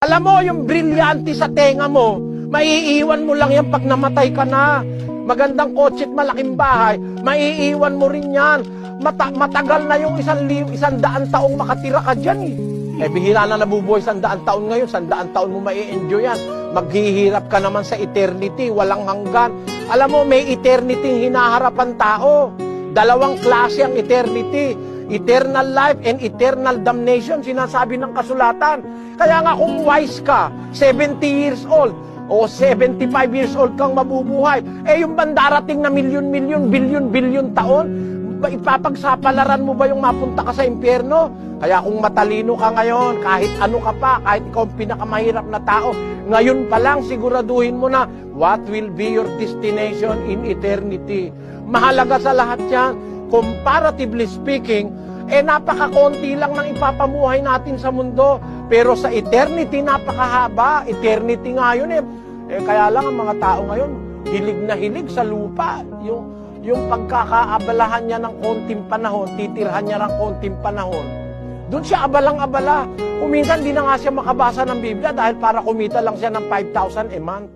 Alam mo, yung brilyante sa tenga mo, maiiwan mo lang yan pag namatay ka na. Magandang kotse at malaking bahay, maiiwan mo rin yan. Matagal na yung 100 taong makatira ka dyan eh. Bihira na nabubuhay 100 taon ngayon, 100 taon mo mai-enjoy yan. Maghihirap ka naman sa eternity, walang hanggan. Alam mo, may eternity hinaharap ang tao. Dalawang klase ang eternity. Eternal life and eternal damnation, sinasabi ng kasulatan. Kaya nga kung wise ka, 70 years old, o 75 years old kang mabubuhay, yung bandarating na milyon-milyon, bilyon-bilyon taon, ipapagsapalaran mo ba yung mapunta ka sa impyerno? Kaya kung matalino ka ngayon, kahit ano ka pa, kahit ikaw ang pinakamahirap na tao, ngayon pa lang siguraduhin mo na what will be your destination in eternity. Mahalaga sa lahat yan, comparatively speaking, napakakonti lang ng ipapamuhay natin sa mundo. Pero sa eternity, napakahaba. Eternity nga yun kaya lang ang mga tao ngayon, hilig na hilig sa lupa. Yung pagkakaabalahan niya ng konting panahon, titirhan niya ng konting panahon, doon siya abalang-abala. Kung minsan, di na nga siya makabasa ng Biblia dahil para kumita lang siya ng 5,000 a month.